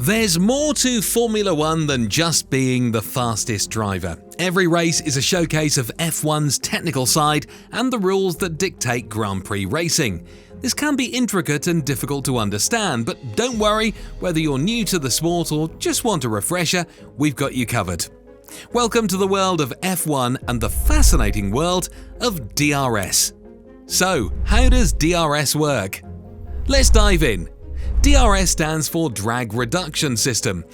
There's more to Formula One than just being the fastest driver. Every race is a showcase of F1's technical side and the rules that dictate Grand Prix racing. This can be intricate and difficult to understand, but don't worry, whether you're new to the sport or just want a refresher, we've got you covered. Welcome to the world of F1 and the fascinating world of DRS. So, how does DRS work? Let's dive in. DRS stands for Drag Reduction System.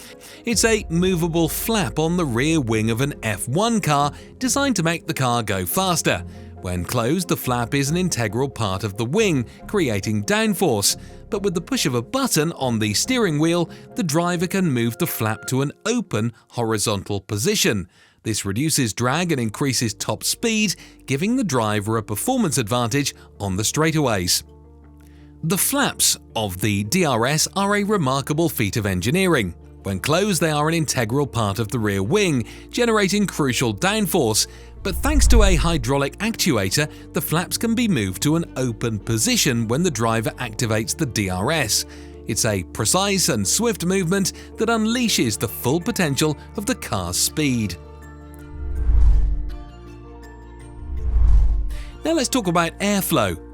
It's a movable flap on the rear wing of an F1 car designed to make the car go faster. When closed, the flap is an integral part of the wing, creating downforce. But with the push of a button on the steering wheel, the driver can move the flap to an open, horizontal position. This reduces drag and increases top speed, giving the driver a performance advantage on the straightaways. The flaps of the DRS are a remarkable feat of engineering. When closed, they are an integral part of the rear wing, generating crucial downforce. But thanks to a hydraulic actuator, the flaps can be moved to an open position when the driver activates the DRS. It's a precise and swift movement that unleashes the full potential of the car's speed. Now let's talk about airflow.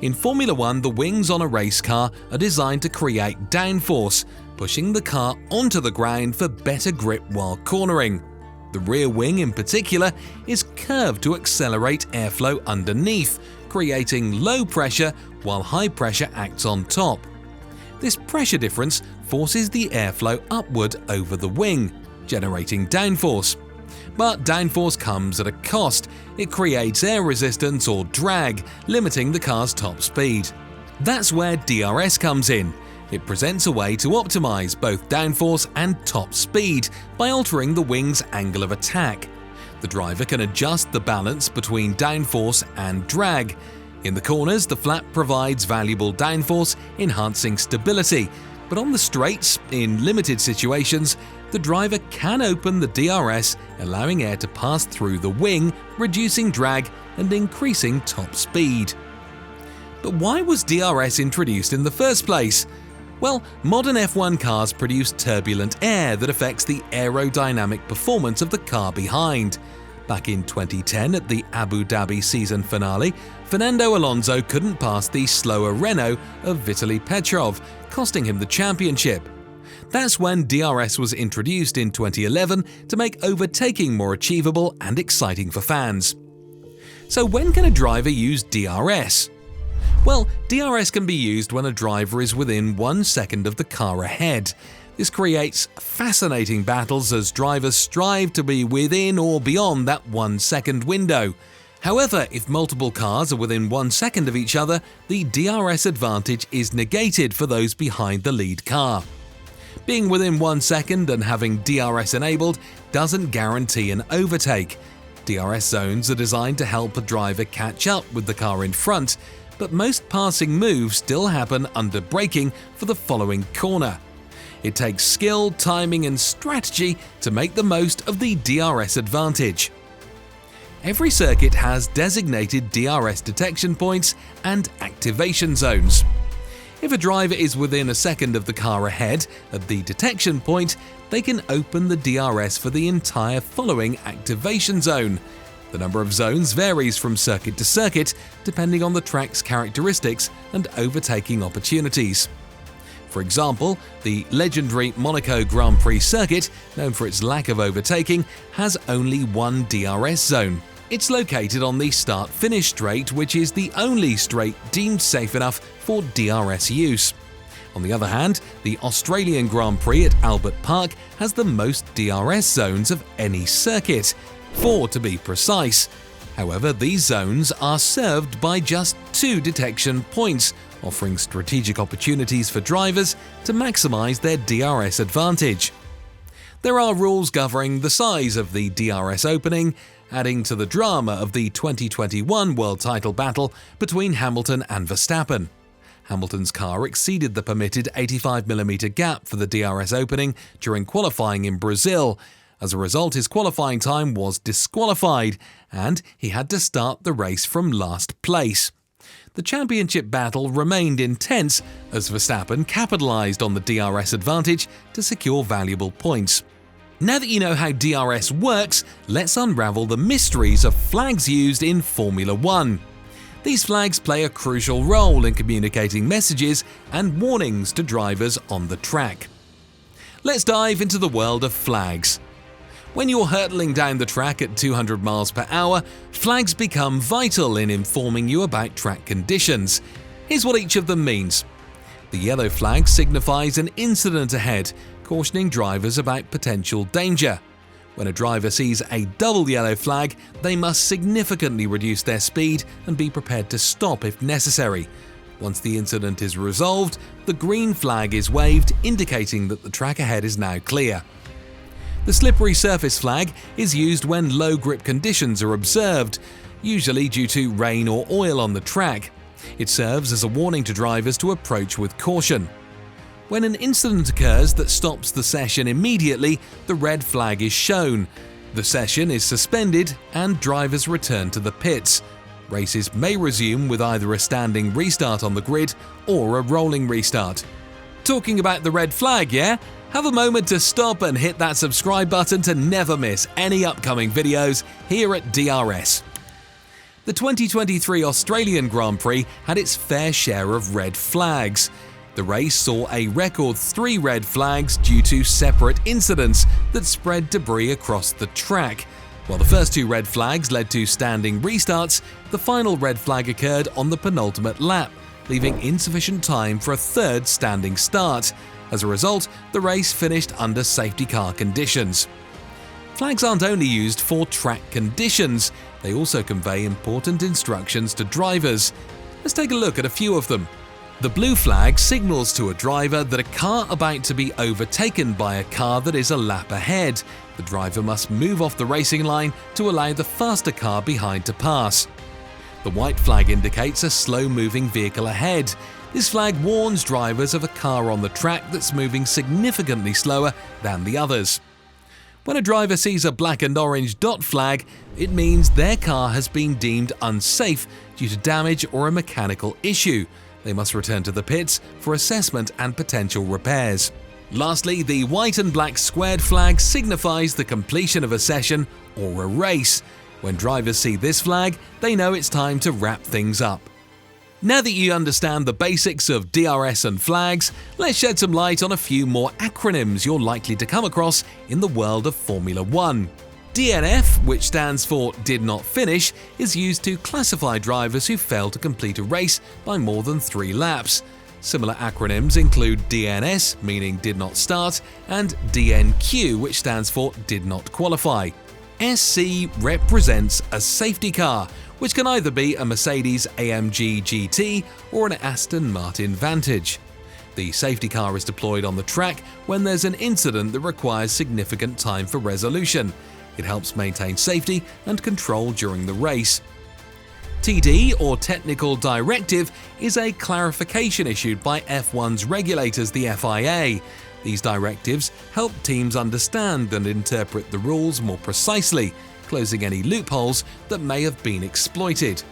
In Formula One, the wings on a race car are designed to create downforce, pushing the car onto the ground for better grip while cornering. The rear wing in particular is curved to accelerate airflow underneath, creating low pressure while high pressure acts on top. This pressure difference forces the airflow upward over the wing, generating downforce. But downforce comes at a cost. It creates air resistance or drag, limiting the car's top speed. That's where DRS comes in. It presents a way to optimize both downforce and top speed by altering the wing's angle of attack. The driver can adjust the balance between downforce and drag. In the corners, the flap provides valuable downforce, enhancing stability. But on the straights, in limited situations, the driver can open the DRS, allowing air to pass through the wing, reducing drag and increasing top speed. But why was DRS introduced in the first place? Well, modern F1 cars produce turbulent air that affects the aerodynamic performance of the car behind. Back in 2010 at the Abu Dhabi season finale, Fernando Alonso couldn't pass the slower Renault of Vitaly Petrov, costing him the championship. That's when DRS was introduced in 2011 to make overtaking more achievable and exciting for fans. So when can a driver use DRS? Well, DRS can be used when a driver is within 1 second of the car ahead. This creates fascinating battles as drivers strive to be within or beyond that 1 second window. However, if multiple cars are within 1 second of each other, the DRS advantage is negated for those behind the lead car. Being within 1 second and having DRS enabled doesn't guarantee an overtake. DRS zones are designed to help a driver catch up with the car in front, but most passing moves still happen under braking for the following corner. It takes skill, timing and strategy to make the most of the DRS advantage. Every circuit has designated DRS detection points and activation zones. If a driver is within a second of the car ahead at the detection point, they can open the DRS for the entire following activation zone. The number of zones varies from circuit to circuit, depending on the track's characteristics and overtaking opportunities. For example, the legendary Monaco Grand Prix circuit, known for its lack of overtaking, has only one DRS zone. It's located on the start-finish straight, which is the only straight deemed safe enough for DRS use. On the other hand, the Australian Grand Prix at Albert Park has the most DRS zones of any circuit, 4 to be precise. However, these zones are served by just 2 detection points, offering strategic opportunities for drivers to maximize their DRS advantage. There are rules governing the size of the DRS opening, adding to the drama of the 2021 world title battle between Hamilton and Verstappen. Hamilton's car exceeded the permitted 85mm gap for the DRS opening during qualifying in Brazil. As a result, his qualifying time was disqualified, and he had to start the race from last place. The championship battle remained intense as Verstappen capitalized on the DRS advantage to secure valuable points. Now that you know how DRS works, let's unravel the mysteries of flags used in Formula One. These flags play a crucial role in communicating messages and warnings to drivers on the track. Let's dive into the world of flags. When you're hurtling down the track at 200 miles per hour, flags become vital in informing you about track conditions. Here's what each of them means. The yellow flag signifies an incident ahead, cautioning drivers about potential danger. When a driver sees a double yellow flag, they must significantly reduce their speed and be prepared to stop if necessary. Once the incident is resolved, the green flag is waved, indicating that the track ahead is now clear. The slippery surface flag is used when low grip conditions are observed, usually due to rain or oil on the track. It serves as a warning to drivers to approach with caution. When an incident occurs that stops the session immediately, the red flag is shown. The session is suspended and drivers return to the pits. Races may resume with either a standing restart on the grid or a rolling restart. Talking about the red flag, yeah? Have a moment to stop and hit that subscribe button to never miss any upcoming videos here at DRS. The 2023 Australian Grand Prix had its fair share of red flags. The race saw a record 3 red flags due to separate incidents that spread debris across the track. While the first 2 red flags led to standing restarts, the final red flag occurred on the penultimate lap, leaving insufficient time for a third standing start. As a result, the race finished under safety car conditions. Flags aren't only used for track conditions, they also convey important instructions to drivers. Let's take a look at a few of them. The blue flag signals to a driver that a car about to be overtaken by a car that is a lap ahead. The driver must move off the racing line to allow the faster car behind to pass. The white flag indicates a slow-moving vehicle ahead. This flag warns drivers of a car on the track that's moving significantly slower than the others. When a driver sees a black and orange dot flag, it means their car has been deemed unsafe due to damage or a mechanical issue. They must return to the pits for assessment and potential repairs. Lastly, the white and black squared flag signifies the completion of a session or a race. When drivers see this flag, they know it's time to wrap things up. Now that you understand the basics of DRS and flags, let's shed some light on a few more acronyms you're likely to come across in the world of Formula One. DNF, which stands for Did Not Finish, is used to classify drivers who fail to complete a race by more than 3 laps. Similar acronyms include DNS, meaning Did Not Start, and DNQ, which stands for Did Not Qualify. SC represents a safety car, which can either be a Mercedes AMG GT or an Aston Martin Vantage. The safety car is deployed on the track when there's an incident that requires significant time for resolution. It helps maintain safety and control during the race. TD, or Technical Directive, is a clarification issued by F1's regulators, the FIA. These directives help teams understand and interpret the rules more precisely, closing any loopholes that may have been exploited.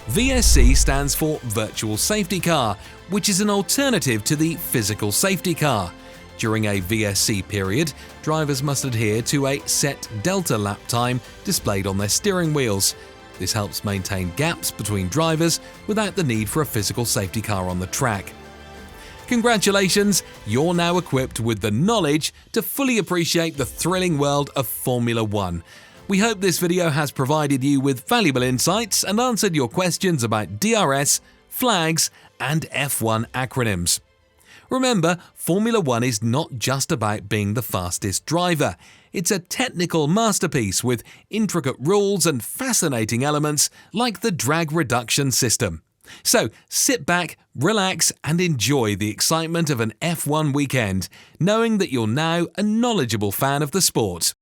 VSC stands for Virtual Safety Car, which is an alternative to the physical safety car. During a VSC period, drivers must adhere to a set delta lap time displayed on their steering wheels. This helps maintain gaps between drivers without the need for a physical safety car on the track. Congratulations, you're now equipped with the knowledge to fully appreciate the thrilling world of Formula One. We hope this video has provided you with valuable insights and answered your questions about DRS, flags, and F1 acronyms. Remember, Formula One is not just about being the fastest driver. It's a technical masterpiece with intricate rules and fascinating elements like the drag reduction system. So sit back, relax, and enjoy the excitement of an F1 weekend, knowing that you're now a knowledgeable fan of the sport.